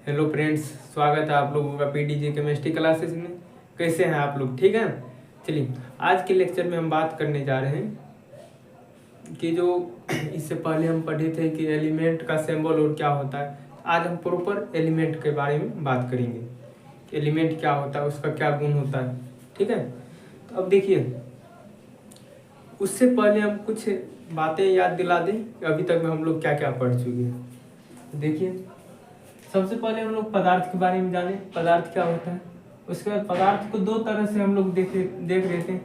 Hello friends, स्वागत है आप लोगों का पीडीजे केमिस्ट्री क्लासेस में। कैसे हैं आप लोग? ठीक है। चलिए, आज के लेक्चर में हम बात करने जा रहे हैं कि जो इससे पहले हम पढ़े थे कि एलिमेंट का सिंबल और क्या होता है। आज हम प्रॉपर एलिमेंट के बारे में बात करेंगे। एलिमेंट क्या होता है, उसका क्या गुण होता है। ठीक है। तो अब देखिए, उससे पहले हम कुछ बातें याद दिला दें कि अभी तक में हम लोग क्या क्या पढ़ चुके हैं। देखिए, सबसे पहले हम लोग पदार्थ के बारे में जाने, पदार्थ क्या होता है। उसके बाद पदार्थ को दो तरह से हम लोग देख रहे थे,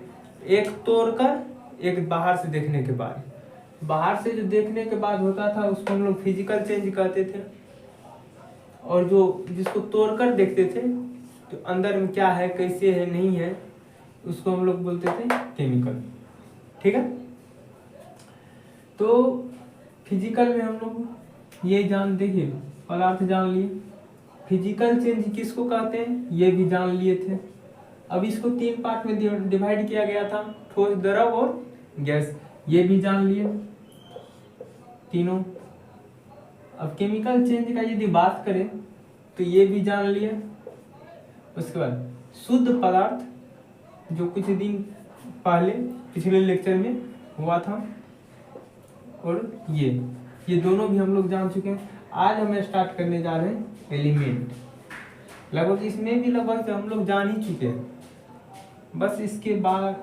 एक तोड़कर, एक बाहर से देखने के बाद। बाहर से जो देखने के बाद होता था उसको हम लोग फिजिकल चेंज कहते थे, और जो जिसको तोड़कर देखते थे तो अंदर में क्या है, कैसे है, नहीं है, उसको हम लोग बोलते थे केमिकल। ठीक है। तो फिजिकल में हम लोग ये जान, देखिए पदार्थ जान लिए, फिजिकल चेंज किसको कहते हैं ये भी जान लिए थे। अब इसको तीन पार्ट में डिवाइड किया गया था, ठोस, द्रव और गैस, ये भी जान लिए तीनों। अब केमिकल चेंज का यदि बात करें तो ये भी जान लिए। उसके बाद शुद्ध पदार्थ, जो कुछ दिन पहले पिछले लेक्चर में हुआ था, और ये दोनों भी हम लोग जान चुके हैं। आज हम स्टार्ट करने जा रहे हैं एलिमेंट। लगभग इसमें भी लगभग हम लोग जान ही चुके हैं, बस इसके बाद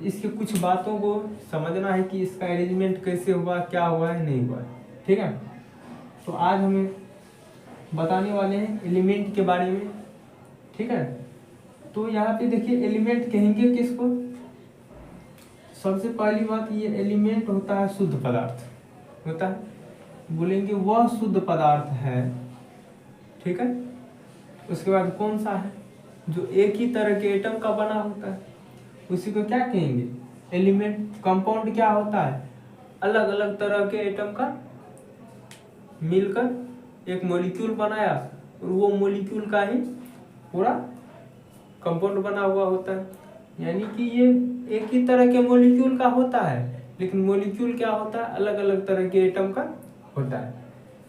इसके कुछ बातों को समझना है कि इसका अरेंजमेंट कैसे हुआ, क्या हुआ है, नहीं हुआ है। ठीक है। तो आज हमें बताने वाले हैं एलिमेंट के बारे में। ठीक है। तो यहाँ पे देखिए, एलिमेंट कहेंगे किसको। सबसे पहली बात, ये एलिमेंट होता है शुद्ध पदार्थ होता है, बोलेंगे वह शुद्ध पदार्थ है। ठीक है। उसके बाद कौन सा है, जो एक ही तरह के एटम का बना होता है, उसी को क्या कहेंगे, एलिमेंट। कंपाउंड क्या होता है, अलग अलग तरह के एटम का मिलकर एक मॉलिक्यूल बनाया, और वो मॉलिक्यूल का ही पूरा कंपाउंड बना हुआ होता है। यानी कि ये एक ही तरह के मॉलिक्यूल का होता है, लेकिन मॉलिक्यूल क्या होता है, अलग अलग तरह के एटम का होता है।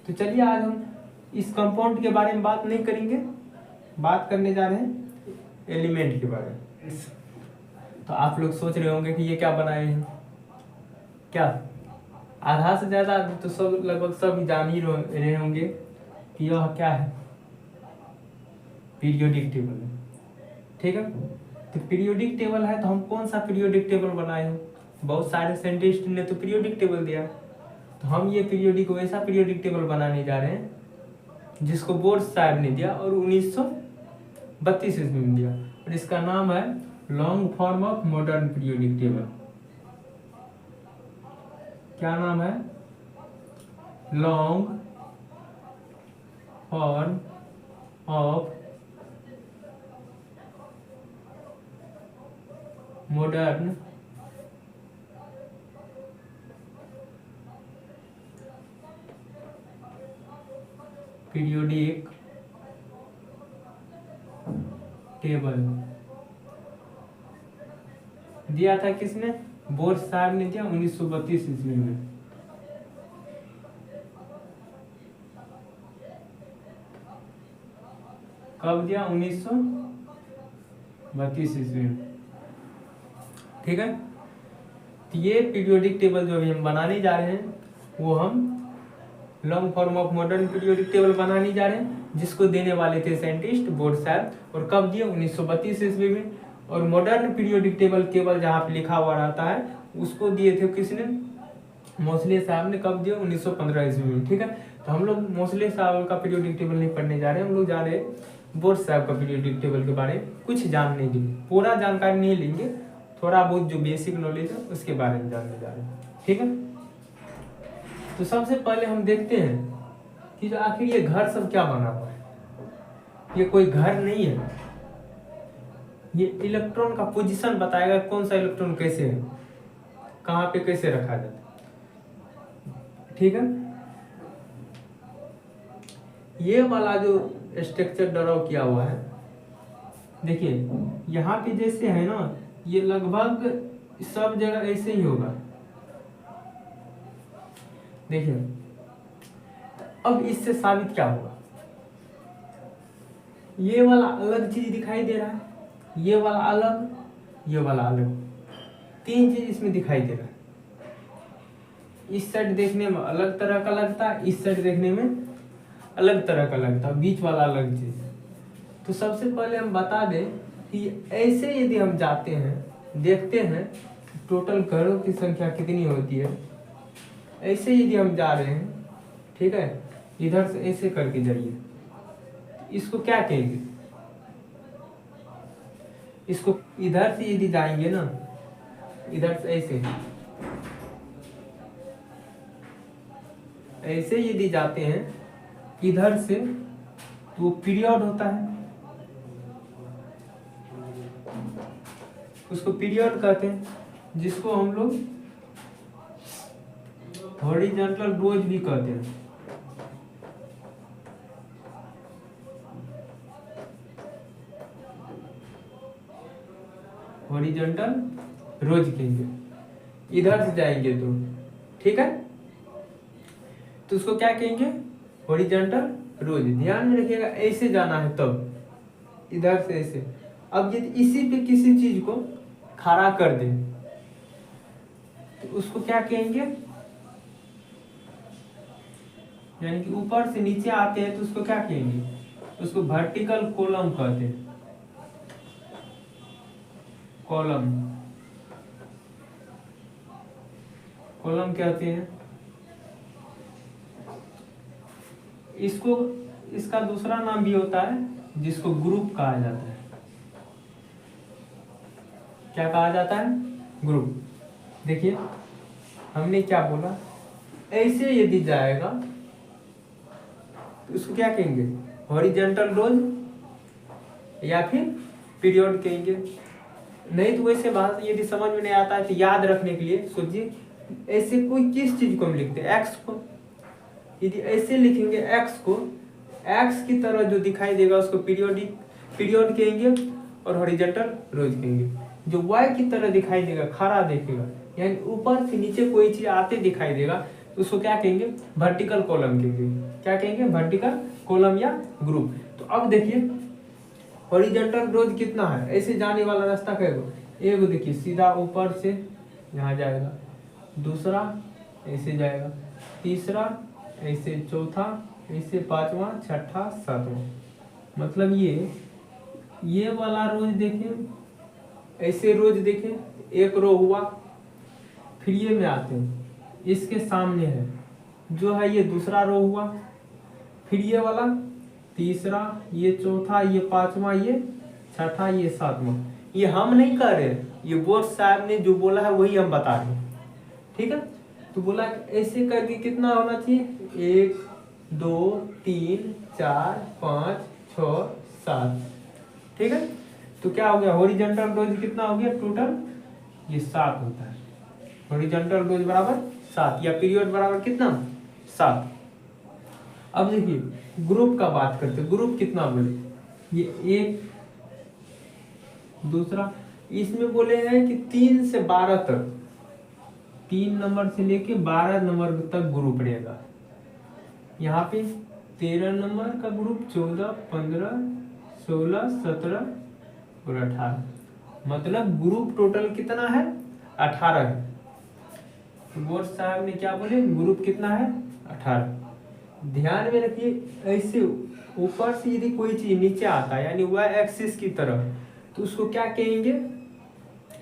तो चलिए, आज हम इस कंपाउंड के बारे में बात नहीं करेंगे, बात करने जा रहे हैं एलिमेंट के बारे में। तो आप लोग सोच रहे होंगे कि ये क्या बनाए हैं, क्या आधा से ज्यादा तो सब लगभग सब जान ही रहे होंगे कि यह क्या है, पीरियोडिक टेबल है। ठीक है। तो पीरियोडिक टेबल है, तो हम कौन सा पीरियोडिक टेबल बनाए हैं। बहुत सारे साइंटिस्ट ने तो पीरियोडिक टेबल दिया, तो हम ये पीरियोडिक वैसा पीरियोडिक टेबल बनाने जा रहे हैं जिसको बोर्ड साहब ने दिया और 1932 ईस्वी में दिया, और इसका नाम है long form of modern periodic table. क्या नाम है, long form of modern periodic table. दिया था किसने, बोर्ड साहब ने दिया 1932 ईस्वी में। कब दिया, 1932 ईस्वी में। ठीक है। तो ये पीरियोडिक टेबल जो अभी हम बनाने जा रहे हैं, वो हम long form of modern periodic table बनाने जा रहे हैं, जिसको देने वाले थे साइंटिस्ट बोर्ड साहब, और कब दिए, 1932 ईस्वी में। और मॉडर्न पीरियोडिक टेबल केवल जहाँ पे लिखा हुआ रहता है उसको दिए थे किसने, मोसले साहब ने। कब दिए, 1915 ईस्वी में। ठीक है। तो हम लोग मोसले साहब का पीरियोडिक टेबल नहीं पढ़ने जा रहे हैं, हम लोग जा रहे हैं बोर्ड साहब का पीरियोडिक टेबल के बारे में कुछ जानने के लिए। पूरा जानकारी नहीं लेंगे, थोड़ा बहुत जो बेसिक नॉलेज है उसके बारे में जानने जा रहे हैं। ठीक है। तो सबसे पहले हम देखते हैं कि जो आखिर ये घर सब क्या बना हुआ है। ये कोई घर नहीं है, ये इलेक्ट्रॉन का पोजीशन बताएगा, कौन सा इलेक्ट्रॉन कैसे है, कहाँ पे कैसे रखा जाता है। ठीक है। ये वाला जो स्ट्रक्चर ड्रॉ किया हुआ है, देखिए यहाँ पे जैसे है ना, ये लगभग सब जगह ऐसे ही होगा। देखिए, अब इससे साबित क्या होगा, ये वाला अलग चीज दिखाई दे रहा है, ये वाला अलग, ये वाला अलग, तीन चीज इसमें दिखाई दे रहा है। इस साइड देखने में अलग तरह का लगता है, इस साइड देखने में अलग तरह का लगता है, बीच वाला अलग चीज। तो सबसे पहले हम बता दें कि ऐसे यदि हम जाते हैं, देखते हैं टोटल घरों की संख्या कितनी होती है, ऐसे यदि हम जा रहे हैं, ठीक है, इधर से ऐसे करके जाइए, इसको क्या कहेंगे, इसको इधर से यदि जाएंगे ना, इधर से ऐसे यदि जाते हैं इधर से, तो पीरियड होता है, उसको पीरियड कहते हैं, जिसको हम लोग हॉरिजॉन्टल रोज भी कहते हैं। हॉरिजॉन्टल रोज कहेंगे, इधर से जाएंगे तो, ठीक है, तो उसको क्या कहेंगे, हॉरिजॉन्टल रोज। ध्यान में रखिएगा, ऐसे जाना है तब, इधर से ऐसे। अब यदि इसी पे किसी चीज को खड़ा कर दे तो उसको क्या कहेंगे, यानी कि ऊपर से नीचे आते हैं तो उसको क्या कहेंगे, उसको वर्टिकल कॉलम कहते हैं, कॉलम, कॉलम कहते हैं इसको। इसका दूसरा नाम भी होता है जिसको ग्रुप कहा जाता है। क्या कहा जाता है, ग्रुप। देखिए हमने क्या बोला, ऐसे यदि जाएगा तो उसको क्या कहेंगे, हॉरिजॉन्टल रोज या फिर पीरियड कहेंगे। नहीं तो वैसे बात यदि समझ में नहीं आता है तो याद रखने के लिए सोचिए, ऐसे कोई किस चीज को हम लिखते हैं, एक्स को। यदि ऐसे लिखेंगे एक्स को, एक्स की तरह जो दिखाई देगा उसको पीरियड कहेंगे और हॉरिजॉन्टल रोज कहेंगे। जो वाई की तरह दिखाई देगा, खड़ा देखेगा, यानी ऊपर से नीचे कोई चीज आते दिखाई देगा, तो उसको क्या कहेंगे, वर्टिकल कॉलम कहेंगे। क्या कहेंगे, वर्टिकल कॉलम या ग्रुप। तो अब देखिए हॉरिजॉन्टल रोज कितना है, ऐसे जाने वाला रास्ता कहेगा, एक देखिए सीधा ऊपर से यहाँ जाएगा, दूसरा ऐसे जाएगा, तीसरा ऐसे, चौथा ऐसे, पांचवा, छठा, सातवां। मतलब ये वाला रोज देखें, ऐसे रोज देखें, एक रो हुआ, फिर ये में आते हैं, इसके सामने है जो है ये दूसरा रो हुआ, फिर ये वाला तीसरा, ये चौथा, ये पांचवा, ये छठा, ये सातवां। ये हम नहीं कर रहे, ये बोर्ड साहब ने जो बोला है वही हम बता रहे हैं, ठीक है। तो बोला ऐसे करके कितना होना चाहिए, 1 2 3 4 5 6 7, ठीक है। तो क्या हो गया, हॉरिजॉन्टल रोज कितना हो गया टोटल, ये 7 होता है। हॉरिजॉन्टल रोज बराबर 7 या पीरियड बराबर कितना, 7। अब देखिए ग्रुप का बात करते हैं, ग्रुप कितना बोले, ये 1, दूसरा, इसमें बोले हैं कि 3 से 12 तक, 3 नंबर से लेके 12 नंबर तक ग्रुप रहेगा। यहाँ पे 13 नंबर का ग्रुप, 14, 15, 16, 17 और 18, मतलब ग्रुप टोटल कितना है, 18 है। बोर्ड साहब ने क्या बोले, ग्रुप कितना है, 18। ध्यान में रखिए, ऐसे ऊपर से यदि कोई चीज नीचे आता है यानी वाई एक्सिस की तरफ, तो उसको क्या कहेंगे,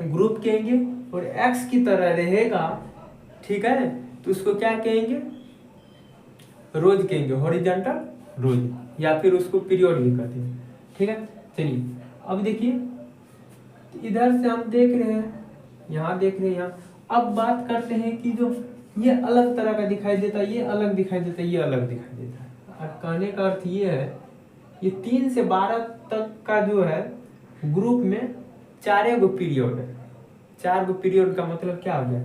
ग्रुप कहेंगे। और एक्स की तरह रहेगा, ठीक है, तो उसको क्या कहेंगे, रोज कहेंगे, हॉरिजॉन्टल रोज, या फिर उसको पीरियड भी कहते हैं, ठीक है। चलिए अब देखिए, इधर से हम देख रहे हैं, यहाँ देख रहे हैं, यहाँ। अब बात करते हैं कि जो ये अलग तरह का दिखाई देता है, ये अलग दिखाई देता है, ये अलग दिखाई देता है। और कहने का अर्थ ये है, ये 3 से 12 तक का जो है ग्रुप में 4 गो पीरियड है। 4 गो पीरियड का मतलब क्या हो गया,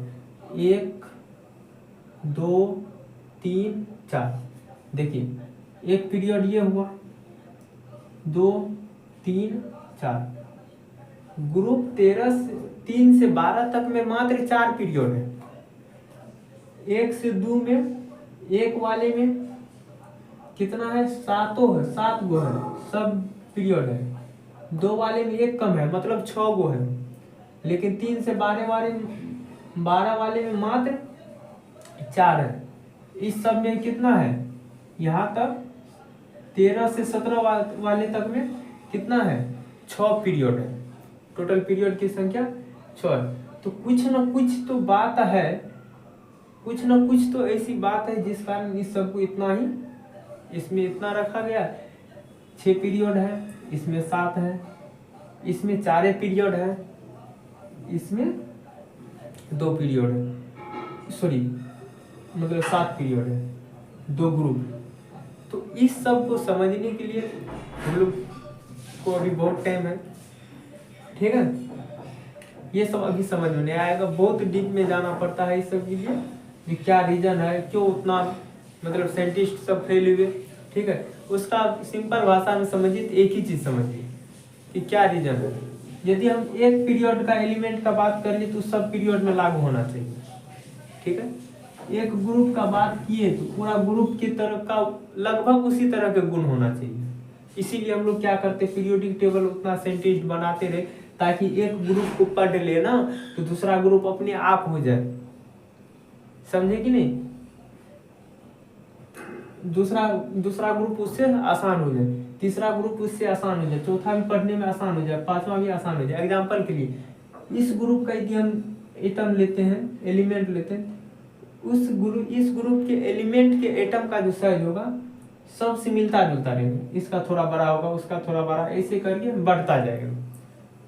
1 2 3 4। देखिए एक पीरियड ये हुआ, 2 3 4। ग्रुप 3 से 12 तक में मात्र 4 पीरियड है। 1 से 2 में, एक वाले में कितना है, 7 है, 7 गो है, सब पीरियड है, 2 वाले में 1 कम है, मतलब 6 गो है, लेकिन 3 से 12 वाले में मात्र 4 है। इस सब में कितना है, यहाँ तक 13 से 17 वाले तक में कितना है, 6 पीरियड है। टोटल पीरियड की संख्या 6 है। तो कुछ न कुछ तो बात है, कुछ न कुछ तो ऐसी बात है जिस कारण इस सबको इतना ही, इसमें इतना रखा गया। 6 पीरियड है, इसमें 7 है, इसमें 4 पीरियड है, इसमें 2 पीरियड है, सॉरी मतलब 7 पीरियड है, 2 ग्रुप। तो इस सब को समझने के लिए हम लोग को अभी बहुत टाइम है, ठीक है। ये सब अभी समझ में नहीं आएगा, बहुत डीप में जाना पड़ता है इस सब के लिए, कि क्या रीजन है, क्यों उतना मतलब साइंटिस्ट सब फैले हुए, ठीक है। उसका सिंपल भाषा में समझिए तो एक ही चीज समझिए कि क्या रीजन है। यदि हम एक पीरियड का एलिमेंट का बात कर ले तो सब पीरियड में लागू होना चाहिए, ठीक है। एक ग्रुप का बात किए तो पूरा ग्रुप की तरह का लगभग उसी तरह के गुण होना चाहिए। इसीलिए हम लोग क्या करते, पीरियोडिक टेबल उतना साइंटिस्ट बनाते रहे ताकि एक ग्रुप को पढ़ ले ना तो दूसरा ग्रुप अपने आप हो जाए, समझे कि नहीं। दूसरा ग्रुप उससे आसान हो जाए, तीसरा ग्रुप उससे आसान हो जाए, चौथा भी पढ़ने में आसान हो जाए, 5वां भी आसान हो जाए। एग्जाम्पल के लिए इस ग्रुप का यदि हम एटम लेते हैं, एलिमेंट लेते हैं, इस ग्रुप के एलिमेंट के एटम का जो साइज होगा सबसे मिलता जुलता रहेगा, इसका थोड़ा बड़ा होगा, उसका थोड़ा बड़ा, ऐसे करके बढ़ता जाएगा,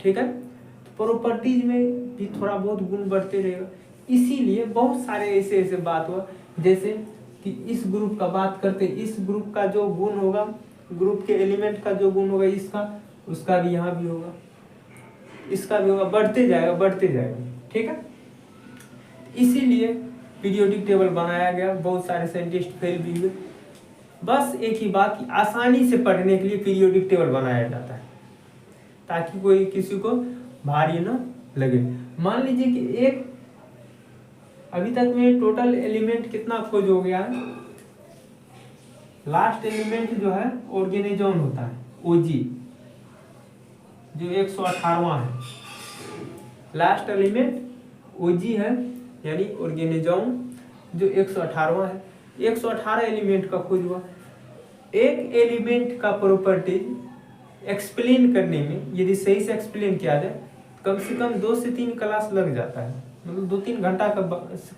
ठीक है। तो प्रॉपर्टीज में भी थोड़ा बहुत गुण बढ़ते रहेगा। इसीलिए बहुत सारे ऐसे बात हुआ, जैसे कि इस ग्रुप का बात करते, इस ग्रुप का जो गुण होगा, ग्रुप के एलिमेंट का जो गुण होगा इसका, उसका भी यहाँ भी होगा, इसका भी होगा, बढ़ते जाएगा, ठीक है। इसीलिए पीरियोडिक टेबल बनाया गया, बहुत सारे साइंटिस्ट फेल भी हुए। बस एक ही बात कि आसानी से पढ़ने के लिए पीरियोडिक टेबल बनाया जाता है ताकि कोई किसी को भारी न लगे। मान लीजिए कि एक अभी तक में टोटल एलिमेंट कितना खोज हो गया है, लास्ट एलिमेंट जो है ऑर्गेनिजम होता है, ओजी, जो 118वां है, लास्ट एलिमेंट ओजी है, यानी ऑर्गेनिजम जो 118वां है। 118 एलिमेंट का खोज हुआ। एक एलिमेंट का प्रॉपर्टीज एक्सप्लेन करने में यदि सही से एक्सप्लेन किया जाए कम से कम 2 से 3 क्लास लग जाता है, मतलब 2-3 घंटा का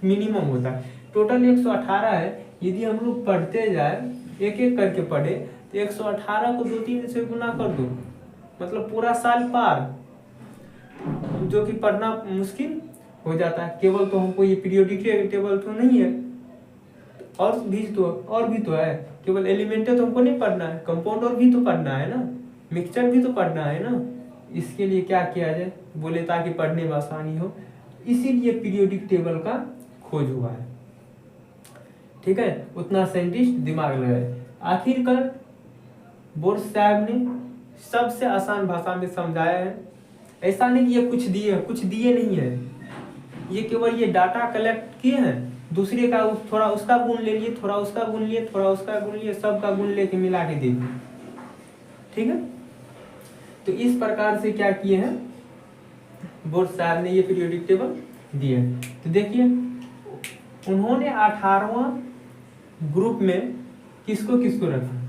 मिनिमम होता है। टोटल 118 है, यदि हम लोग पढ़ते जाए एक एक करके पढ़े तो 118 को 2-3 से गुना कर दो, मतलब पूरा साल पार, जो कि पढ़ना मुश्किल हो जाता है। केवल तो हमको ये पीरियोडिक टेबल तो नहीं है, और भी तो है, केवल एलिमेंट तो हमको नहीं पढ़ना है, कंपाउंड और भी तो पढ़ना है ना, मिक्सचर भी तो पढ़ना है ना। इसके लिए क्या किया जाए, बोले ताकि पढ़ने में आसानी हो, इसीलिए पीरियोडिक टेबल का खोज हुआ है, ठीक है। उतना साइंटिस्ट दिमाग लगाए। आखिरकार बोर्स साहब ने सबसे आसान भाषा में समझाया है। ऐसा नहीं कि ये कुछ दिए नहीं है, ये केवल ये डाटा कलेक्ट किए हैं, दूसरे का थोड़ा उसका गुण ले लिए, थोड़ा उसका गुण लिए, थोड़ा उसका गुण लिए, सबका गुण लेके मिला के दे दिए, ठीक है। तो इस प्रकार से क्या किए हैं बोर्स साहब ने, ये पीरियोडिक टेबल दिए। तो देखिए उन्होंने 18वां ग्रुप में किसको किसको रखा,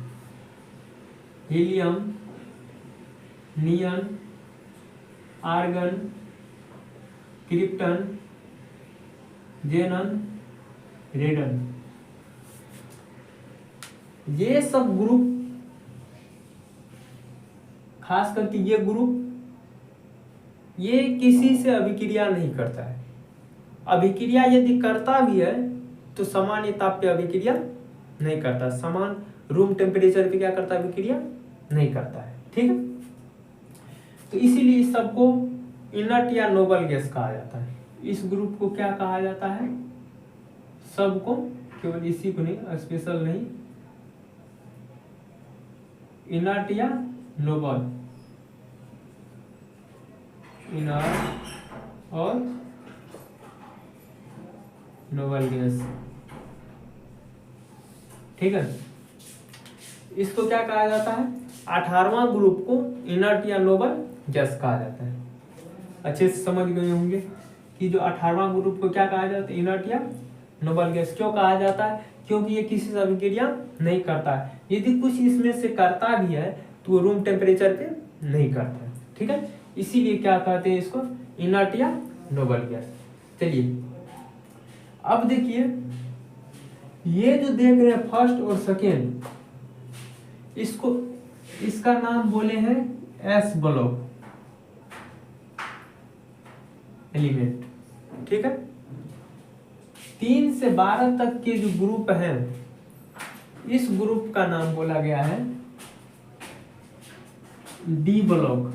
हीलियम, नियन, आर्गन, क्रिप्टन, जेनन, रेडन। ये सब ग्रुप, खास करके ये ग्रुप, ये किसी से अभिक्रिया नहीं करता है। अभिक्रिया यदि करता भी है तो सामान्य ताप पे अभिक्रिया नहीं करता, समान रूम टेम्परेचर पे क्या करता है, अभिक्रिया नहीं करता है, ठीक है। तो इसीलिए इस सबको इनर्ट या नोबल गैस कहा जाता है। इस ग्रुप को क्या कहा जाता है, सबको, केवल इसी को नहीं, स्पेशल नहीं, इनर्ट या नोबल, इनर्ट और नोबल गैस, ठीक है। इसको क्या कहा जाता है, 18वां ग्रुप को इनर्ट या नोबल गैस कहा जाता है। अच्छे से समझ गए होंगे कि जो 18वां ग्रुप को क्या कहा जाता है, इनर्ट या नोबल गैस। क्यों कहा जाता है? क्योंकि ये किसी से अभिक्रिया नहीं करता है। यदि कुछ इसमें से करता भी है तो वो रूम टेम्परेचर पे नहीं करता है, ठीक है। इसीलिए क्या कहते हैं इसको, इनर्ट या नोबल गैस। चलिए अब देखिए, ये जो देख रहे हैं फर्स्ट और सेकेंड, इसको इसका नाम बोले हैं एस ब्लॉक एलिमेंट, ठीक है। 3 से 12 तक के जो ग्रुप हैं, इस ग्रुप का नाम बोला गया है डी ब्लॉक।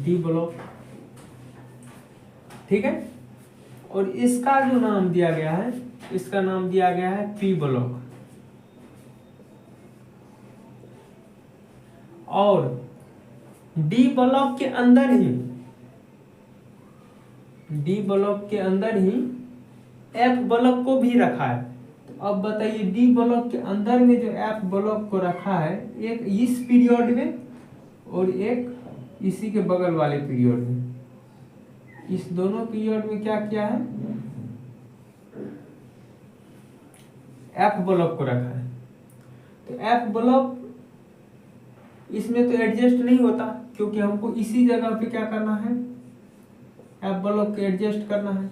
डी ब्लॉक, ठीक है। और इसका जो नाम दिया गया है, इसका नाम दिया गया है पी ब्लॉक। और डी ब्लॉक के अंदर ही, डी ब्लॉक के अंदर ही एफ ब्लॉक को भी रखा है। तो अब बताइए, डी ब्लॉक के अंदर में जो एफ ब्लॉक को रखा है, एक इस पीरियड में और एक इसी के बगल वाले पीरियड में, इस दोनों पीरियड में क्या किया है, एफ ब्लॉक को रखा है। तो एफ ब्लॉक इसमें तो एडजस्ट नहीं होता, क्योंकि हमको इसी जगह पे क्या करना है, एफ ब्लॉक को एडजस्ट करना है।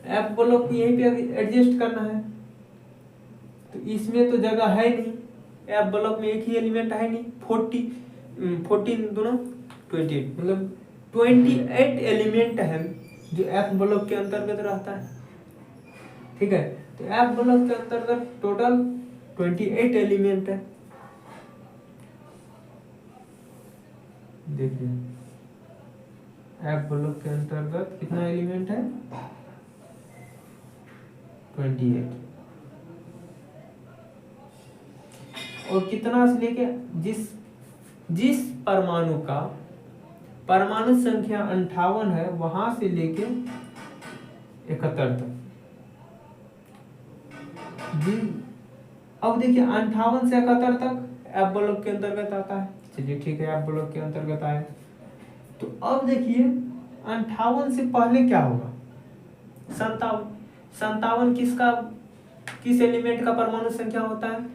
एफ ब्लॉक को यहीं पे एडजस्ट करना है। तो इसमें तो जगह है नहीं, एफ ब्लॉक में एक ही एलिमेंट है नहीं, 14 दोनों 28, मतलब 28 एलिमेंट है जो एफ ब्लॉक के अंतर्गत रहता है, ठीक है। तो एफ ब्लॉक के अंतर्गत टोटल 28 एलिमेंट है। देखिए एफ ब्लॉक के अंतर्गत कितना एलिमेंट है, 28। और कितना से लेके, जिस परमाणु का परमाणु संख्या 58 है, वहां से लेके 71 तक। अब देखिए 58 से 71 तक एफ ब्लॉक के अंतर्गत आता है। चलिए ठीक है, एफ ब्लॉक के अंतर्गत आए। तो अब देखिए 58 से पहले क्या होगा, 57 किस एलिमेंट का परमाणु संख्या होता है,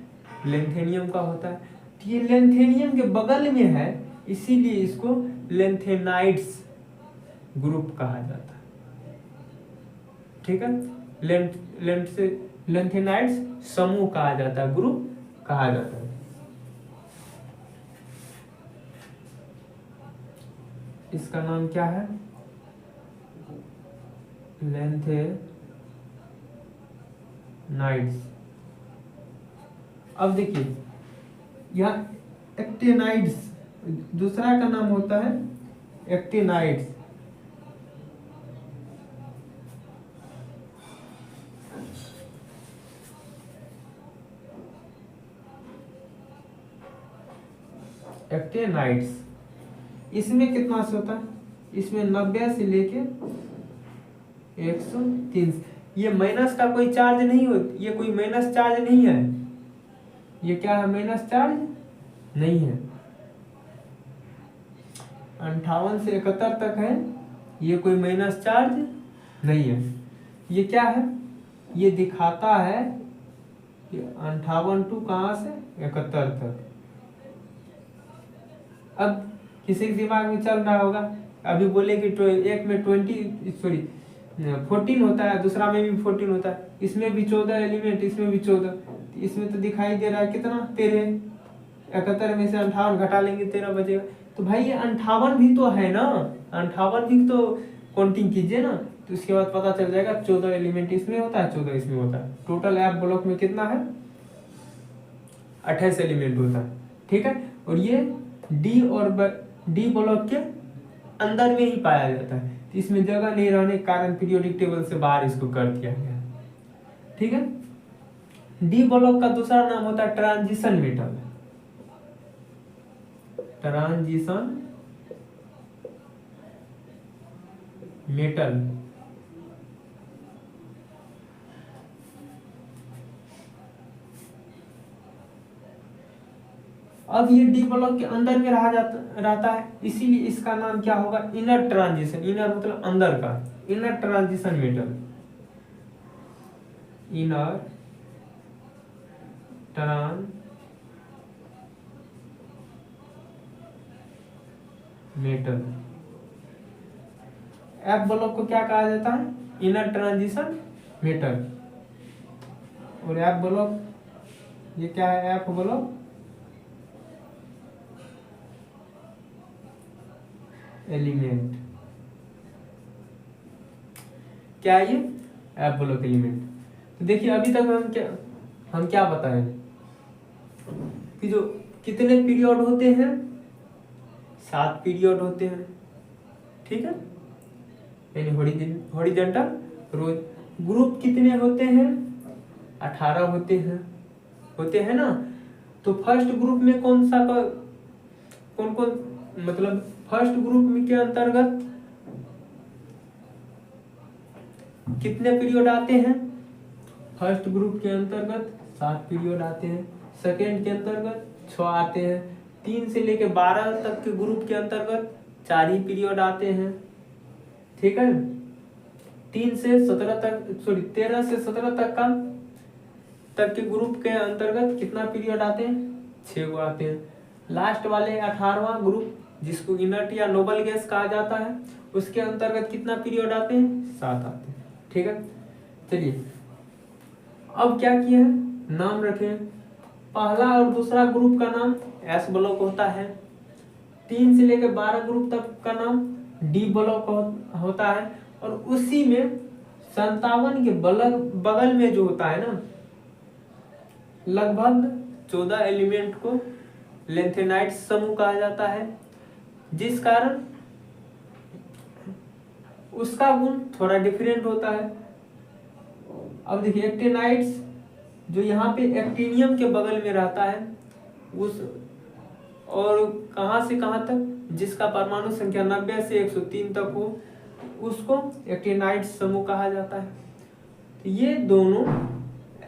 लेंथेनियम का होता है। तो ये लेंथेनियम के बगल में है, इसीलिए इसको लेंथेनाइड्स ग्रुप कहा जाता है, ठीक है। लेंथेनाइड्स समूह कहा जाता है, ग्रुप कहा जाता है। इसका नाम क्या है, लेंथेनाइड्स। अब देखिए यहाँ एक्टिनाइड्स, दूसरा का नाम होता है एक्टिनाइड्स। एक्टिनाइड्स इसमें कितना से होता है, इसमें 90 से लेके 103। ये माइनस का कोई चार्ज नहीं होता, ये कोई माइनस चार्ज नहीं है। ये क्या है, माइनस चार्ज नहीं है। 58 से 71 तक है, ये कोई माइनस चार्ज नहीं है। ये क्या है, ये दिखाता है कि 58 टू कहाँ से 71 तक। अब किसी के दिमाग में चल रहा होगा, अभी बोले कि एक में 14 होता है, दूसरा में भी 14 होता है, इसमें भी 14 एलिमेंट, इसमें भी 14, इसमें तो दिखाई दे रहा है कितना 13। 71 में से 58 घटा लेंगे 13 बचेगा। तो भाई ये 58 भी तो है ना, 58 भी तो काउंटिंग कीजिए ना, तो उसके बाद पता चल जाएगा 14 एलिमेंट इसमें होता है, 14 इसमें होता है। टोटल एफ ब्लॉक में कितना है, 28 एलिमेंट होता है, ठीक है। और ये डी ब्लॉक के अंदर में ही पाया जाता है, तो इसमें जगह नहीं रहने के कारण पीरियोडिक टेबल से बाहर इसको कर दिया गया, ठीक है। डी ब्लॉक का दूसरा नाम होता है ट्रांजिशन मेटल। Transition metal. अब ये डी ब्लॉक के अंदर में रहता है, इसीलिए इसका नाम क्या होगा, इनर ट्रांजिशन। इनर मतलब अंदर का, inner transition metal, inner trans metal. F block को क्या कहा जाता है, इनर ट्रांजिशन मेटल। और एफ ब्लॉक, ये क्या है, एफ ब्लॉक एलिमेंट। क्या है ये, एफ ब्लॉक एलिमेंट। तो देखिए अभी तक हम क्या बताएं कि जो कितने पीरियड होते हैं, 7 पीरियड होते हैं, ठीक है, यानी हॉरिजॉन्टल रोज। ग्रुप कितने होते हैं, 18 होते हैं ना। तो फर्स्ट ग्रुप में कौन कौन मतलब फर्स्ट ग्रुप में के अंतर्गत कितने पीरियड आते हैं, फर्स्ट ग्रुप के अंतर्गत 7 पीरियड आते हैं, सेकेंड के अंतर्गत 6 आते हैं, 3 से लेके 12 तक के ग्रुप के अंतर्गत 4 ही पीरियड आते हैं, ठीक है। 13 से 17 तक के ग्रुप के अंतर्गत कितना पीरियड आते हैं, 6 गो आते हैं। लास्ट वाले 18वां ग्रुप जिसको इनर्ट या नोबल गैस कहा जाता है, उसके अंतर्गत कितना पीरियड आते हैं, 7 आते हैं, ठीक है। चलिए अब क्या किया है, नाम रखें। पहला और दूसरा ग्रुप का नाम एस ब्लॉक होता है, 3 से लेकर 12 ग्रुप तक का नाम डी ब्लॉक होता है, और उसी में 57 के बगल में जो होता है ना, लगभग 14 एलिमेंट को लेंथेनाइट समूह कहा जाता है, जिस कारण उसका गुण थोड़ा डिफरेंट होता है। अब देखिए एक्टिनाइट्स जो यहाँ पे एक्टिनियम के बगल में रहता है, उस और कहाँ से कहाँ तक, जिसका परमाणु संख्या 90 से 103 तक हो, उसको एक्टिनाइट समूह कहा जाता है। तो ये दोनों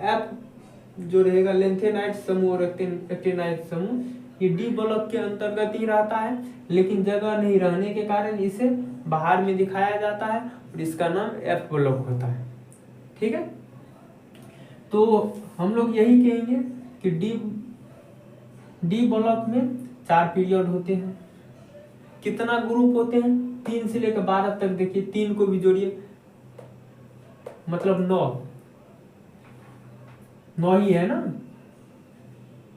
एफ जो रहेगा लेंथेनाइट समूह और एक्टिनाइट समूह, ये डी ब्लॉक के अंतर्गत ही रहता है, लेकिन जगह नहीं रहने के कारण इसे बाहर में दिखाया जाता है और इसका नाम एफ ब्लॉक होता है, ठीक है। तो हम लोग यही कहेंगे कि डी ब्लॉक में 4 पीरियड होते हैं। कितना ग्रुप होते हैं, 3 से लेकर 12 तक। देखिए 3 को भी जोड़िए, मतलब 9 ही है ना,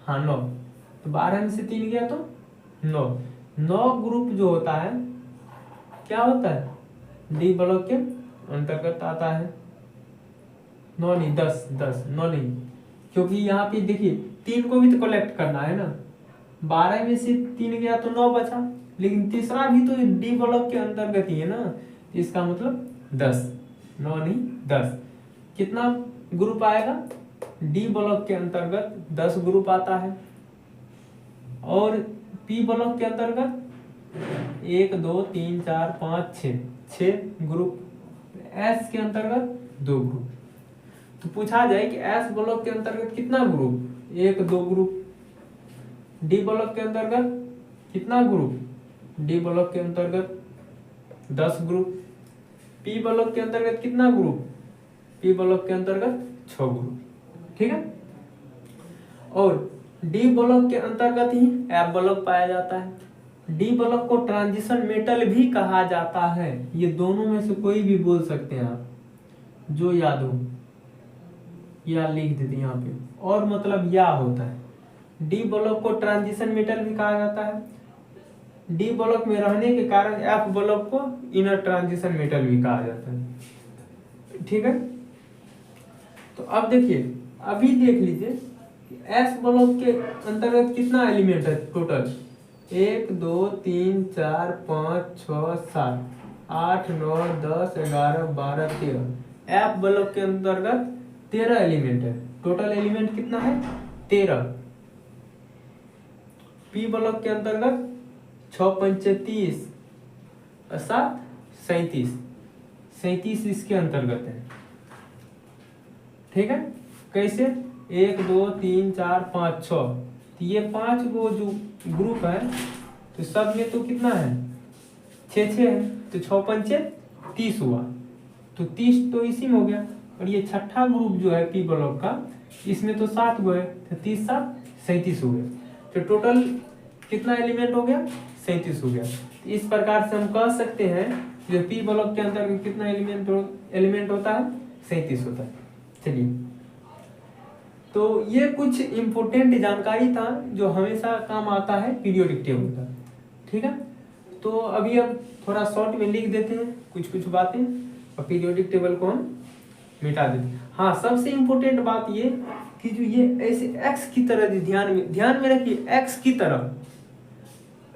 हाँ 9। तो 12 में से 3 गया तो 9 ग्रुप जो होता है क्या होता है, डी ब्लॉक के अंतर्गत आता है। 9 नहीं 10, 9 नहीं, क्योंकि यहाँ पे देखिए 3 को भी तो कलेक्ट करना है ना, 12 में से 3 गया तो 9 बचा, लेकिन तीसरा भी तो डी ब्लॉक के अंतर्गत ही है ना, इसका मतलब 10, 9 नहीं 10। कितना ग्रुप आएगा, डी ब्लॉक के अंतर्गत 10 ग्रुप आता है, और पी ब्लॉक के अंतर्गत 1 2 3 4 5 6 ग्रुप, एस के अंतर्गत 2 ग्रुप। तो पूछा जाए कि एस ब्लॉक के अंतर्गत कितना ग्रुप, 1 2 ग्रुप। डी ब्लॉक के अंतर्गत कितना ग्रुप, डी ब्लॉक के अंतर्गत 10 ग्रुप। पी ब्लॉक के अंतर्गत कितना ग्रुप, पी ब्लॉक के अंतर्गत 6 ग्रुप, ठीक है। और डी ब्लॉक के अंतर्गत ही एफ ब्लॉक पाया जाता है। डी ब्लॉक को ट्रांजिशन मेटल भी कहा जाता है। ये दोनों में से कोई भी बोल सकते हैं आप, जो याद हो या लिख देते यहाँ पे, और मतलब या होता है। डी ब्लॉक को ट्रांजिशन मेटल भी कहा जाता है। डी ब्लॉक में रहने के कारण एफ ब्लॉक को इनर ट्रांजिशन मेटल भी कहा जाता है, ठीक है। तो अब देखिए, अभी देख लीजिए एस ब्लॉक के अंतर्गत कितना एलिमेंट है टोटल, 1 2 3 4 5 6 7 8 9 10 11 12 13। एफ ब्लॉक के अंतर्गत 13 एलिमेंट है। टोटल एलिमेंट कितना है, 13। पी ब्लॉक के अंतर्गत 6 5 30 7 37। 37 इसके अंतर्गत है। ठीक है, कैसे? 1 2 3 4 5 6, तो ये 5 गो जो ग्रुप है तो सब में तो कितना है? 6 है, तो 6 पंचे 30 हुआ, तो 30 तो इसी में हो गया। और ये छठा ग्रुप जो है पी ब्लॉक का, इसमें तो 7 गो है, तो 30 7 37 हो गए, तो टोटल कितना एलिमेंट हो गया? 37 हो गया। तो इस प्रकार से हम कह सकते हैं जो पी ब्लॉक के अंतर्गत कितना एलिमेंट होता है? 37 होता है। चलिए, तो ये कुछ इंपोर्टेंट जानकारी था जो हमेशा काम आता है पीरियोडिक टेबल का। ठीक है, तो अभी अब थोड़ा शॉर्ट में लिख देते हैं कुछ कुछ बातें और पीरियोडिक टेबल को हम मिटा देते हैं। हाँ, सबसे इंपॉर्टेंट बात ये कि जो ये ऐसे एक्स की तरह, ध्यान में रखिए, एक्स की तरह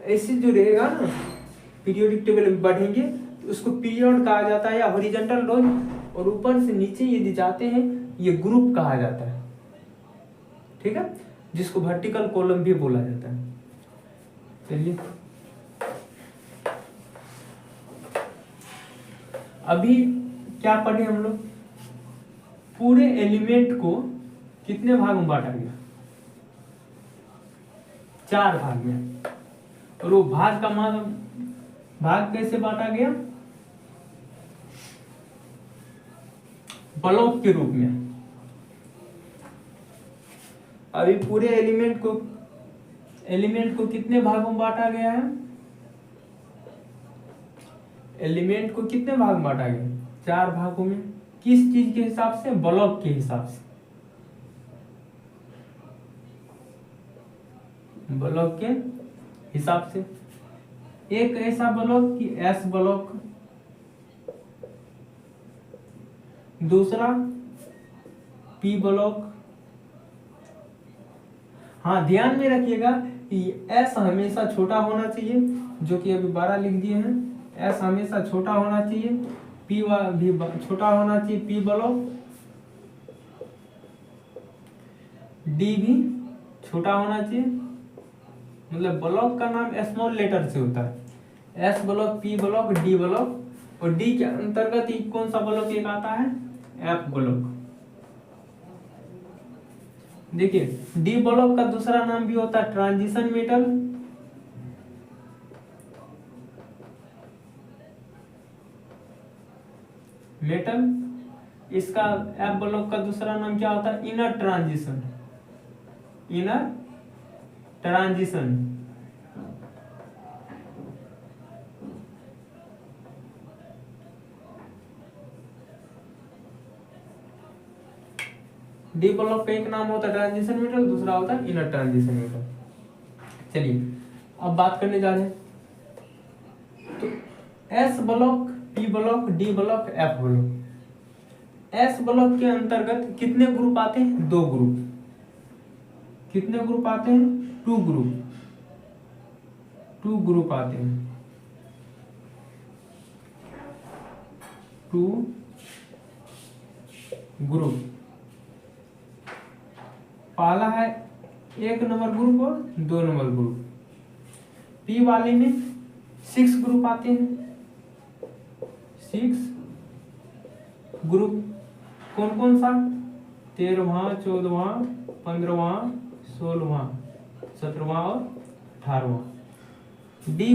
ऐसे जो रहेगा ना पीरियोडिक टेबल में बढ़ेंगे तो उसको पीरियड कहा जाता है या हॉरिजॉन्टल रोज, और ऊपर से नीचे यदि जाते हैं ये ग्रुप कहा जाता है। ठीक है, जिसको वर्टिकल कॉलम भी बोला जाता है। चलिए, अभी क्या पढ़े हम लोग? पूरे एलिमेंट को कितने भाग में बांटा गया? 4 भाग में। और वो भाग का भाग कैसे बांटा गया? ब्लॉक के रूप में। अभी पूरे एलिमेंट को कितने भागों में बांटा गया है? एलिमेंट को कितने भाग में बांटा गया? 4 भागों में। किस चीज के हिसाब से? ब्लॉक के हिसाब से। ब्लॉक के हिसाब से। एक ऐसा ब्लॉक कि एस ब्लॉक, दूसरा पी ब्लॉक। हाँ, ध्यान में रखिएगा कि एस हमेशा छोटा होना चाहिए, जो कि अभी 12 लिख दिए हैं। एस हमेशा छोटा होना चाहिए, पी भी छोटा होना चाहिए, पी ब्लॉक। डी भी छोटा होना चाहिए, मतलब ब्लॉक का नाम स्मॉल लेटर से होता है। S block, P block, D block. और डी के अंतर्गत कौन सा ब्लॉक एक आता है? F block. देखिए, डी ब्लॉक का दूसरा नाम भी होता है ट्रांजिशन मेटल। इसका एफ ब्लॉक का दूसरा नाम क्या होता है? Inner transition. डी ब्लॉक का एक नाम होता है ट्रांजिशन मेटल, दूसरा होता है इनर ट्रांजिशन मेटल। चलिए, अब बात करने जा रहे हैं। तो S block, P block, D block, F block. S block के अंतर्गत कितने ग्रुप आते हैं? 2 ग्रुप। कितने ग्रुप आते हैं? 2 ग्रुप। 2 ग्रुप आते हैं। 2 ग्रुप। पहला है 1 नंबर ग्रुप और 2 नंबर ग्रुप। पी वाले में 6 ग्रुप आते हैं। 6 ग्रुप कौन कौन सा? 13वां, 14वां, 15वां, 16वां, 17वां और 18वां। डी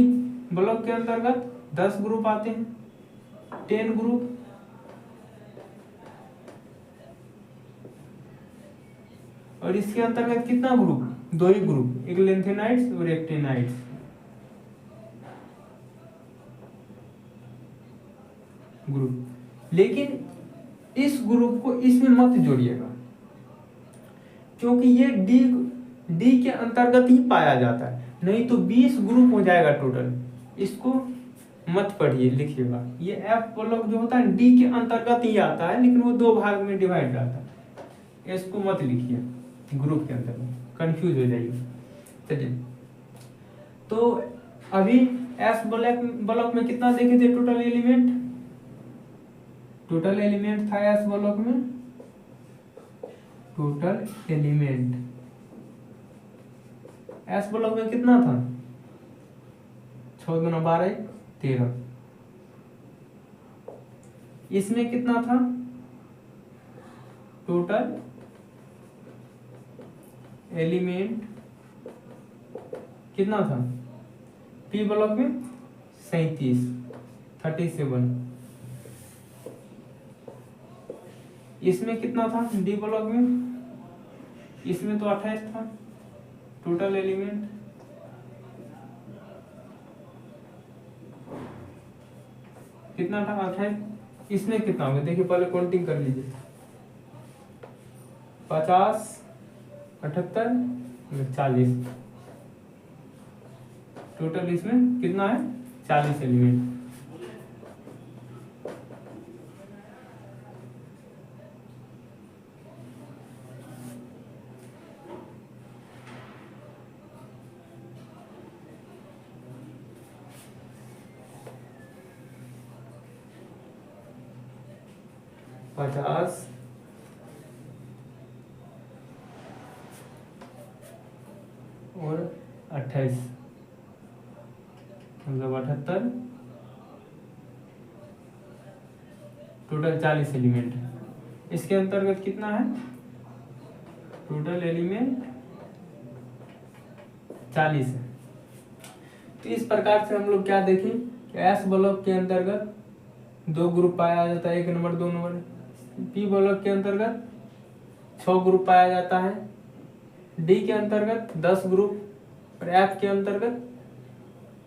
ब्लॉक के अंतर्गत 10 ग्रुप आते हैं, 10 ग्रुप। और इसके अंतर्गत कितना ग्रुप? 2 ही ग्रुप, एक लेंथेनाइड्स और एक टेनाइड्स ग्रुप। लेकिन इस ग्रुप को इसमें मत जोड़िएगा, क्योंकि ये डी के अंतर्गत ही पाया जाता है, नहीं तो 20 ग्रुप हो जाएगा टोटल। इसको मत पढ़िए, लिखिएगा। ये एफ ब्लॉक जो होता है डी के अंतर्गत ही आता है, लेकिन वो 2 भाग में डिवाइड रहता है। इसको मत लिखिए ग्रुप के अंतर्गत, कंफ्यूज हो जाइए। चलिए, तो अभी एस ब्लॉक में कितना देखे थे टोटल एलिमेंट? टोटल एलिमेंट था एस ब्लॉक में, टोटल एलिमेंट एस ब्लॉक में कितना था? 6 × 12 = 13। इसमें कितना था टोटल एलिमेंट कितना था पी ब्लॉक में 37 इसमें कितना था डी ब्लॉक में, इसमें तो 28 था टोटल एलिमेंट। कितना था 28, इसमें कितना होगा देखिए पहले काउंटिंग कर लीजिए 50 78 40 टोटल इसमें कितना है 40 एलिमेंट। पचास और 28 मतलब 78 टोटल 40 एलिमेंट। इसके अंतर्गत कितना है टोटल एलिमेंट 40 है। तो इस प्रकार से हम लोग क्या देखें कि एस ब्लॉक के अंतर्गत 2 ग्रुप पाया जाता है, 1 नंबर 2 नंबर। पी ब्लॉक के अंतर्गत 6 ग्रुप पाया जाता है, डी के अंतर्गत 10 ग्रुप, और एफ के अंतर्गत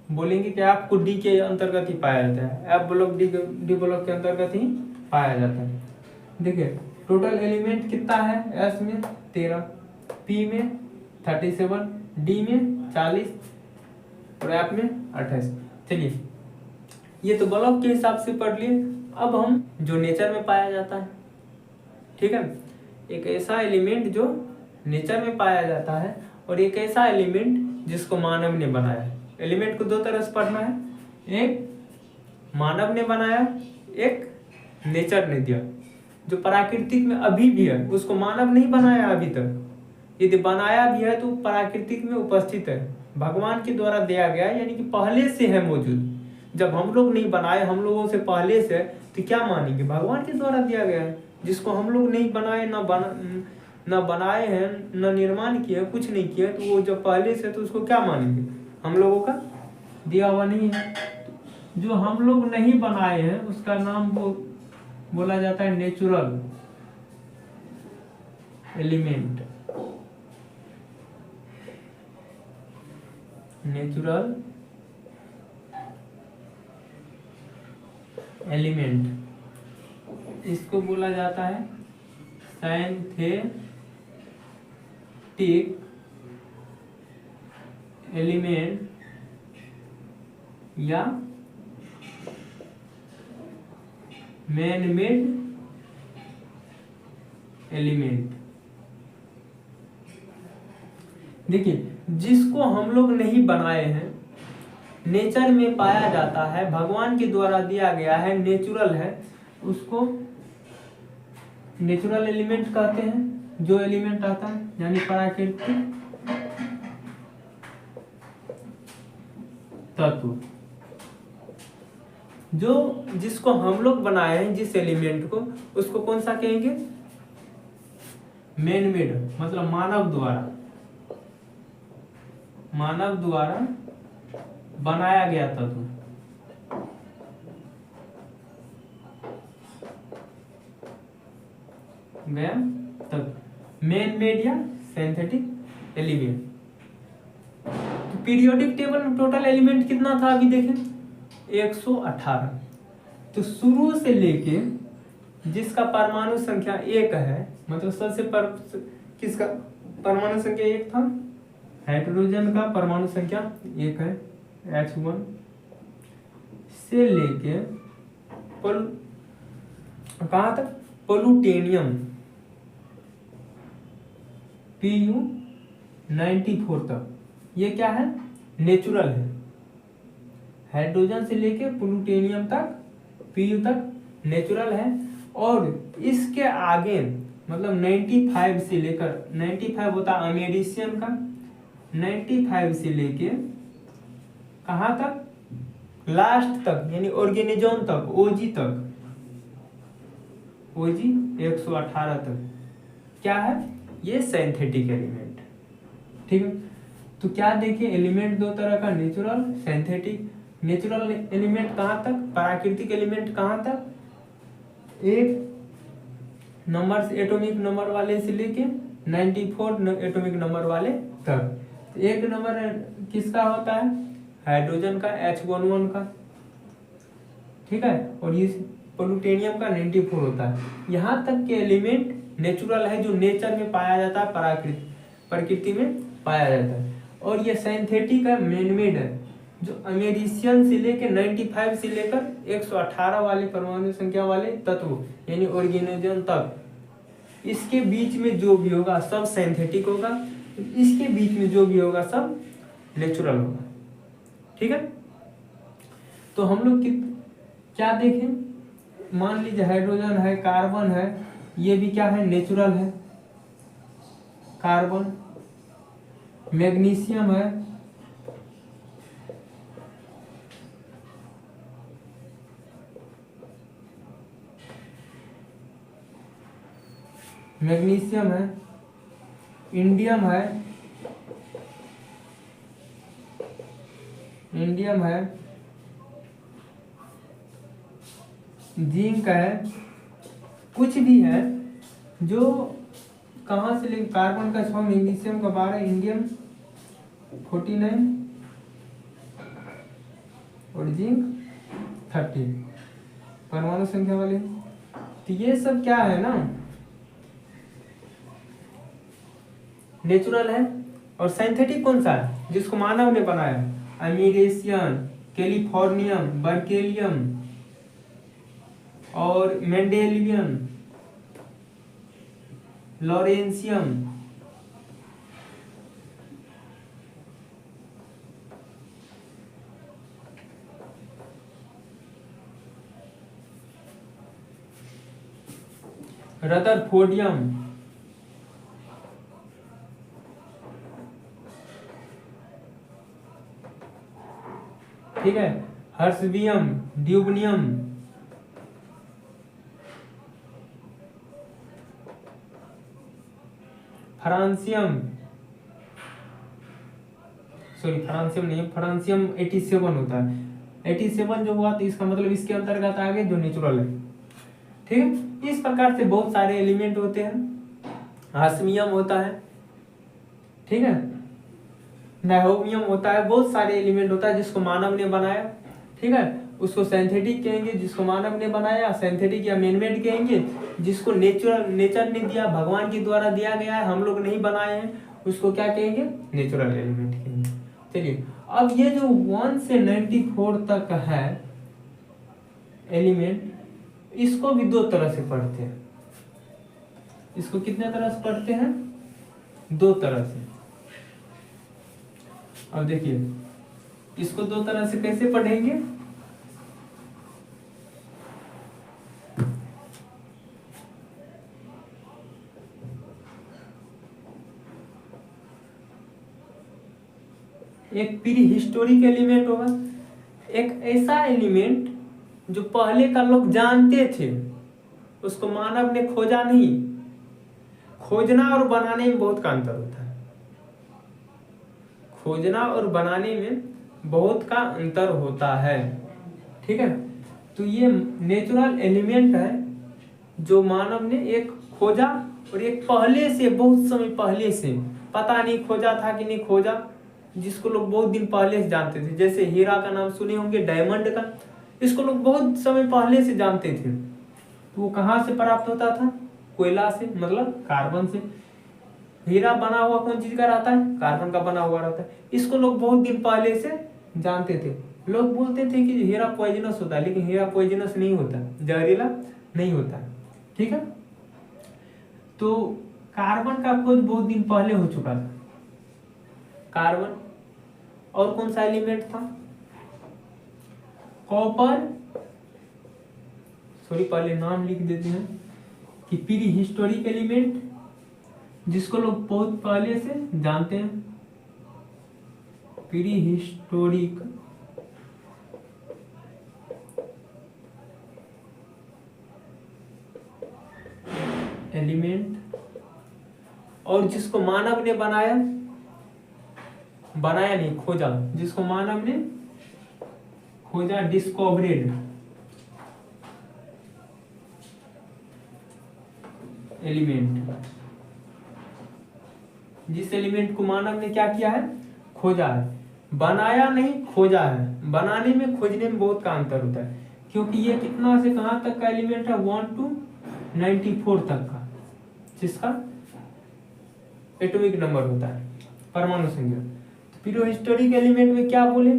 बोलेंगे कि आपको डी के अंतर्गत ही पाया जाता है, एफ ब्लॉक डी ब्लॉक के अंतर्गत ही पाया जाता है। देखिए टोटल एलिमेंट कितना है एस में 13, पी में 37, डी में 40 और एफ में 28। चलिए ये तो ब्लॉक के हिसाब से पढ़ लिए। अब हम जो नेचर में पाया जाता है, ठीक है, एक ऐसा एलिमेंट जो नेचर में पाया जाता है और एक ऐसा एलिमेंट जिसको मानव ने बनाया है। एलिमेंट को 2 तरह से पढ़ना है, एक मानव ने बनाया, एक नेचर ने दिया। जो प्राकृतिक में अभी भी है उसको मानव नहीं बनाया अभी तक, यदि बनाया भी है तो प्राकृतिक में उपस्थित है, भगवान के द्वारा दिया गया है, यानी कि पहले से है मौजूद। जब हम लोग नहीं बनाए, हम लोगों से पहले से, तो क्या मानेंगे भगवान के द्वारा दिया गया है, जिसको हम लोग नहीं बनाए, न बनाए हैं, न निर्माण किए, कुछ नहीं किया, तो वो जब पहले से तो उसको क्या मानेंगे, हम लोगों का दिया हुआ नहीं है। जो हम लोग नहीं बनाए हैं उसका नाम बोला जाता है नेचुरल एलिमेंट। नेचुरल एलिमेंट इसको बोला जाता है सिंथेटिक एलिमेंट या मैन मेड एलिमेंट। देखिए जिसको हम लोग नहीं बनाए हैं, नेचर में पाया जाता है, भगवान के द्वारा दिया गया है, नेचुरल है, उसको नेचुरल एलिमेंट कहते हैं। जो एलिमेंट आता है यानी प्राकृतिक तत्व, जो जिसको हम लोग बनाए हैं, जिस एलिमेंट को, उसको कौन सा कहेंगे मैन मेड, मतलब मानव द्वारा बनाया गया तत्व। गया तत्व मैन मेड या सिंथेटिक एलिमेंट। तो पीरियोडिक टेबल में टोटल एलिमेंट कितना था अभी देखें 118। तो शुरू से लेके जिसका परमाणु संख्या 1 है, मतलब सबसे किसका परमाणु संख्या 1 था, हाइड्रोजन का परमाणु संख्या 1 है H1, से लेके कहां तक प्लूटोनियम Pu94 तक, ये क्या है नेचुरल है। हाइड्रोजन से लेके प्लूटोनियम तक Pu तक नेचुरल है। और इसके आगे मतलब 95 से लेकर 95 होता अमेरिशियन का, 95 से लेके कहाँ तक लास्ट तक यानी ऑर्गेनिजम तक, ओजी तक, OG 118 तक क्या है, ये सिंथेटिक एलिमेंट। ठीक है, तो क्या देखिए एलिमेंट दो तरह का, नेचुरल, सिंथेटिक। नेचुरल एलिमेंट कहाँ तक, प्राकृतिक एलिमेंट कहाँ तक, एक नंबर एटॉमिक नंबर वाले से लेके 94 एटॉमिक नंबर वाले तक। एक नंबर किसका होता है, हाइड्रोजन का H11 का, ठीक है, और ये प्लूटोनियम का 94 होता है। यहाँ तक के एलिमेंट नेचुरल है, जो नेचर में पाया जाता है, प्रकृति में पाया जाता है। और ये सिंथेटिक है, मैनमेड है, जो अमेरिशियन से लेकर 95 से लेकर 118 वाले परमाणु संख्या वाले तत्व यानी ऑर्गेनिज्म तक, इसके बीच में जो भी होगा सब सिंथेटिक होगा, इसके बीच में जो भी होगा सब नेचुरल होगा। ठीक है, तो हम लोग क्या देखें, मान लीजिए हाइड्रोजन है, कार्बन है, ये भी क्या है, नेचुरल है, कार्बन। मैग्नीशियम है, मैग्नीशियम है, इंडियम है, इंडियम है, जिंक है, कुछ भी है जो कहाँ से ले, कार्बन का 6, मैग्नीशियम का 12, इंडियम 49 और जिंक 30 परमाणु संख्या वाले। तो ये सब क्या है ना, नेचुरल है। और सिंथेटिक कौन सा है, जिसको मानव ने बनाया, अमीरेशियन, कैलिफोर्नियम, बर्केलियम और मेंडेलियन, लॉरेंसियम, रदरफोर्डियम, ठीक है, हर्सबियम, ड्यूबनियम, फ्रांसियम, सॉरी फ्रांसियम नहीं, फ्रांसियम 87 होता है। 87 जो हुआ तो इसका मतलब इसके अंतर्गत आ गए जो नेचुरल है। ठीक है, इस प्रकार से बहुत सारे एलिमेंट होते हैं। हास्मियम होता है, ठीक है, नाइहोमियम होता है, बहुत सारे एलिमेंट होता है जिसको मानव ने बनाया। ठीक है, उसको सिंथेटिक कहेंगे जिसको मानव ने बनाया, सिंथेटिक या मैनमेड कहेंगे जिसको नेचर ने दिया, भगवान के द्वारा दिया गया है, हम लोग नहीं बनाए हैं, उसको क्या कहेंगे, नेचुरल एलिमेंट कहेंगे। चलिए, अब ये जो 1 से 94 तक है एलिमेंट, इसको भी दो तरह से पढ़ते हैं। इसको कितने तरह से पढ़ते हैं, दो तरह से। अब देखिए इसको दो तरह से कैसे पढ़ेंगे, एक प्री हिस्टोरिक एलिमेंट होगा, एक ऐसा एलिमेंट जो पहले का लोग जानते थे, उसको मानव ने खोजा नहीं। खोजना और बनाने में बहुत का अंतर होता है, खोजना और बनाने में बहुत का अंतर होता है। ठीक है, तो ये नेचुरल एलिमेंट है जो मानव ने एक खोजा और एक पहले से, बहुत समय पहले से, पता नहीं खोजा था कि नहीं खोजा, जिसको लोग बहुत दिन पहले से जानते थे। जैसे हीरा का नाम सुने होंगे, डायमंड का, इसको लोग बहुत समय पहले से जानते थे। तो वो कहाँ से प्राप्त होता था, कोयला से, मतलब कार्बन से। हीरा बना हुआ कौन चीज का रहता है, कार्बन का बना हुआ रहता है। इसको लोग बहुत दिन पहले से जानते थे। लोग बोलते थे कि हीरा पॉइजनस होता है, लेकिन हीरा पॉइजनस नहीं होता, जहरीला नहीं होता। ठीक है, तो कार्बन का खोज बहुत दिन पहले हो चुका था, कार्बन। और कौन सा एलिमेंट था, कॉपर, सॉरी पहले नाम लिख देते हैं कि प्री हिस्टोरिक एलिमेंट, जिसको लोग बहुत पहले से जानते हैं, प्री हिस्टोरिक एलिमेंट, और जिसको मानव ने बनाया नहीं, खोजा, जिसको मानव ने खोजा, डिस्कवरेड एलिमेंट, जिस एलिमेंट को मानव ने क्या किया है, खोजा है, बनाया नहीं खोजा है। बनाने में खोजने में बहुत का अंतर होता है, क्योंकि ये कितना से कहां तक का एलिमेंट है, 1 to 94 तक का, जिसका एटॉमिक नंबर होता है, परमाणु संख्या। तो प्रीहिस्टोरिक एलिमेंट में क्या बोले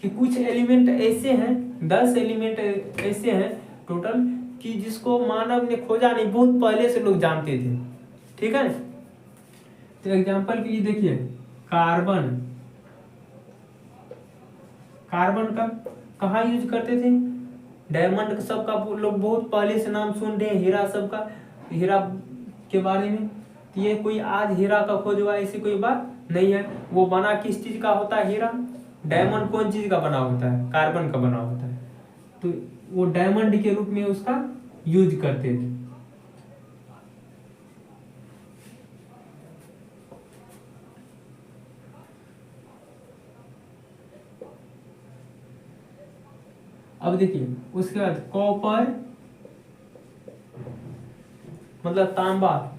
कि कुछ एलिमेंट ऐसे हैं, 10 एलिमेंट ऐसे हैं टोटल, कि जिसको मानव ने खोजा नहीं, बहुत पहले से लोग जानते थे। ठीक है, तो एग्जांपल के लिए देखिए, कार्बन का कहाँ यूज करते थे, डायमंड सबका लोग बहुत पहले से नाम सुन रहे हैं, हीरा सबका, हीरा के बारे में। तो ये कोई आज हीरा का खोज हुआ ऐसी कोई बात नहीं है। वो बना किस चीज का होता है हीरा, डायमंड कौन चीज का बना होता है, कार्बन का बना होता है। तो वो डायमंड के रूप में उसका यूज करते थे। अब देखिए उसके बाद कॉपर मतलब तांबा,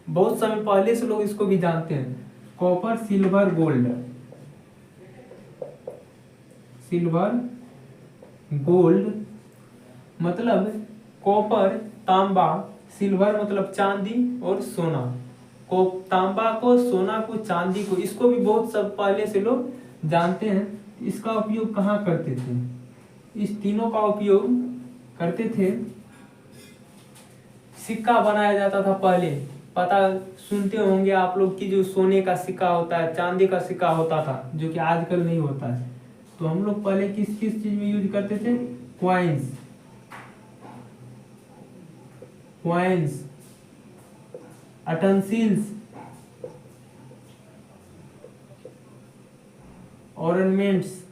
बहुत समय पहले से लोग इसको भी जानते हैं। Copper, silver, gold, silver, gold मतलब कॉपर, तांबा, सिल्वर मतलब चांदी और सोना। को तांबा को, सोना को, चांदी को, इसको भी बहुत सब पहले से लोग जानते हैं। इसका उपयोग कहाँ करते थे, इस तीनों का उपयोग करते थे, सिक्का बनाया जाता था पहले। पता सुनते होंगे आप लोग कि जो सोने का सिक्का होता है, चांदी का सिक्का होता था, जो कि आजकल नहीं होता है। तो हम लोग पहले किस किस चीज में यूज करते थे, क्वाइंस, अटेंसिल्स, ऑर्नामेंट्स,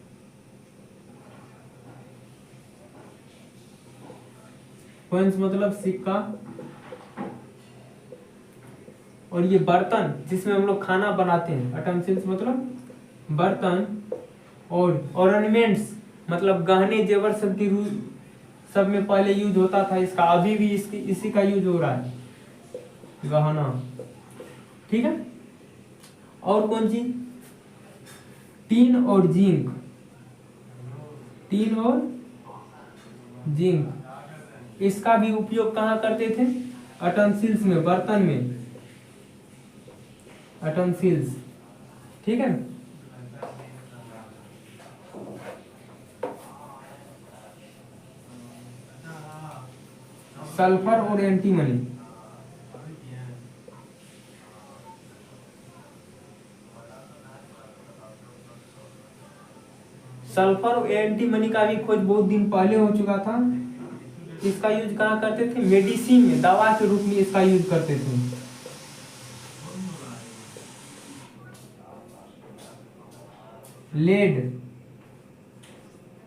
कॉइंस मतलब सिक्का, और ये बर्तन जिसमें हम लोग खाना बनाते हैं, अटेंसिल्स मतलब बर्तन, और ऑर्नामेंट्स मतलब गहने जेवर सब की सब में पहले यूज होता था इसका, अभी भी इसी का यूज हो रहा है, गहना। ठीक है, और कौन सी, टीन और जिंक, टीन और जिंक, इसका भी उपयोग कहाँ करते थे, अटेंसिल्स में, बर्तन में, अटेंसिल्स। ठीक है, सल्फर और एंटीमनी, सल्फर और एंटीमनी का भी खोज बहुत दिन पहले हो चुका था। इसका यूज कहाँ करते थे, मेडिसिन में, दवा के रूप में इसका यूज करते थे। लेड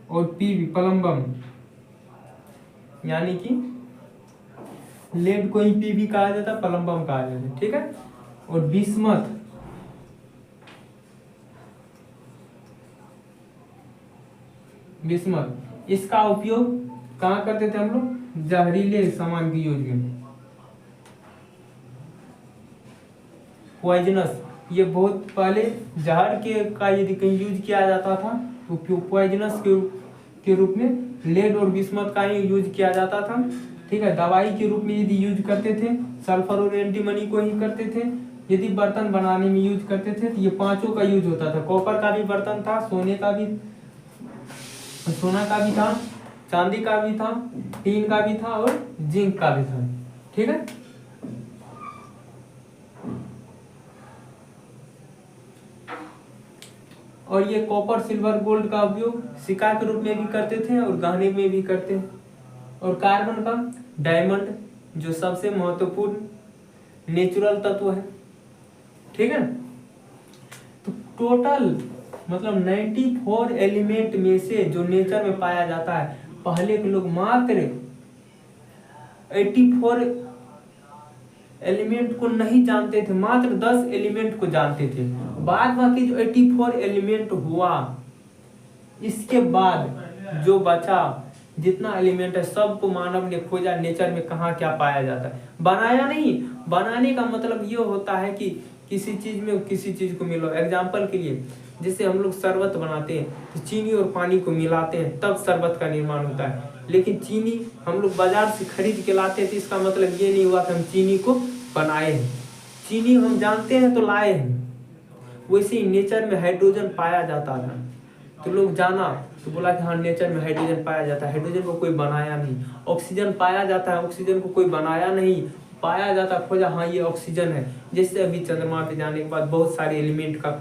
और पीवी, प्लम्बम, यानी कि लेड को ही पीवी कहा जाता है, प्लम्बम कहा जाता है। ठीक है, और बिस्मथ, बिस्मथ, इसका उपयोग कहाँ करते थे हम लोग, जहरीले सामान की यूज में, पॉइजनस, ये बहुत पहले जहर के का यदि कहीं यूज किया जाता था तो पॉइजनस के रूप में लेड और बिस्मथ का ही यूज किया जाता था। ठीक है, दवाई के रूप में यदि यूज करते थे, सल्फर और एंटीमनी को ही करते थे। यदि बर्तन बनाने में यूज करते थे तो ये पांचों का यूज होता था। कॉपर का भी बर्तन था, सोना का भी था, चांदी का भी था, टीन का भी था और जिंक का भी था। ठीक है, और ये कॉपर, सिल्वर, गोल्ड का उपयोग सिक्का के रूप में भी करते थे और गहने में भी करते हैं। और कार्बन का डायमंड, जो सबसे महत्वपूर्ण नेचुरल तत्व है। ठीक है, तो टोटल मतलब 94 एलिमेंट में से जो नेचर में पाया जाता है, पहले के लोग मात्र 84 एलिमेंट को नहीं जानते थे, मात्र 10 एलिमेंट को जानते थे। बाद बाकी जो 84 एलिमेंट हुआ, इसके बाद जो बचा जितना एलिमेंट है सबको मानव ने खोजा नेचर में कहाँ क्या पाया जाता है, बनाया नहीं। बनाने का मतलब ये होता है कि किसी चीज में किसी चीज को मिलो। एग्जाम्पल के लिए जैसे हम लोग शरबत बनाते हैं तो चीनी और पानी को मिलाते हैं तब शरबत का निर्माण होता है, लेकिन चीनी हम लोग बाजार से खरीद के लाते हैं तो इसका मतलब ये नहीं हुआ कि हम चीनी को बनाए हैं। चीनी हम जानते हैं तो लाए हैं। वैसे ही नेचर में हाइड्रोजन पाया जाता था तो लोग जाना तो बोला कि हाँ नेचर में हाइड्रोजन पाया जाता है, हाइड्रोजन को कोई बनाया नहीं। ऑक्सीजन पाया जाता है, ऑक्सीजन को कोई बनाया नहीं, पाया जाता खोजा हाँ ये ऑक्सीजन है। जैसे अभी चंद्रमा पे जाने के बाद बहुत सारे एलिमेंट का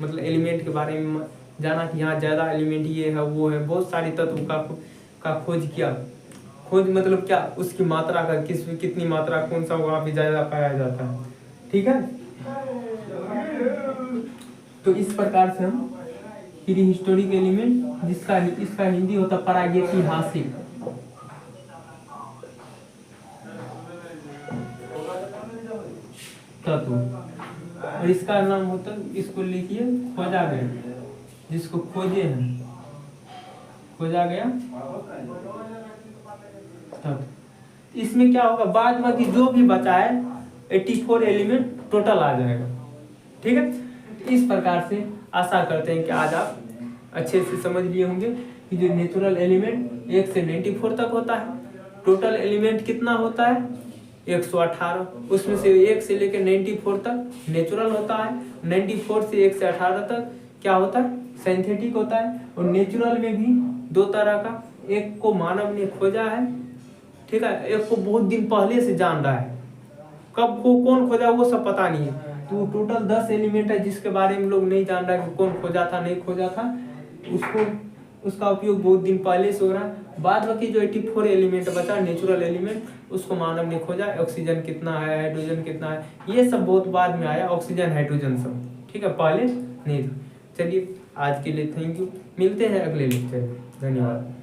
मतलब एलिमेंट के बारे में जाना कि यहाँ ज़्यादा एलिमेंट ये है वो है, बहुत सारे तत्व का खोज किया। खोज मतलब क्या, उसकी मात्रा का कितनी मात्रा कौन सा वहाँ पे ज़्यादा पाया जाता है। ठीक है, तो इस प्रकार से हम प्री हिस्टोरिक एलिमेंट इसका हिंदी होता प्रागैतिहासिक। तत्व, और इसका नाम होता, इसको लिखिए खोजा गया, जिसको खोजे हैं खोजा गया तत्व। इसमें क्या होगा, बाद में कि जो भी बचा है 84 एलिमेंट टोटल आ जाएगा। ठीक है, इस प्रकार से आशा करते हैं कि आज आप अच्छे से समझ लिए होंगे कि जो नेचुरल एलिमेंट 1 से 94 तक होता है। टोटल एलिमेंट कितना होता है 118, उसमें से 1 से लेकर 94 तक नेचुरल होता है। 94 से 1 से 18 तक क्या होता है, सिंथेटिक होता है। और नेचुरल में भी 2 तरह का, एक को मानव ने खोजा है, ठीक है, एक को बहुत दिन पहले से जान रहा है, कब को कौन खोजा वो सब पता नहीं है। तो टोटल 10 एलिमेंट है जिसके बारे में लोग नहीं जान रहा कि कौन खोजा था नहीं खोजा था, उसका उपयोग बहुत दिन पहले से हो रहा है। बाद बाकी जो 84 एलिमेंट बचा नेचुरल एलिमेंट, उसको मानव ने खोजा। ऑक्सीजन कितना है, हाइड्रोजन कितना है, ये सब बहुत बाद में आया, ऑक्सीजन हाइड्रोजन सब, ठीक है, पहले नहीं था। चलिए आज के लिए थैंक यू, मिलते हैं अगले लेक्चर में, धन्यवाद।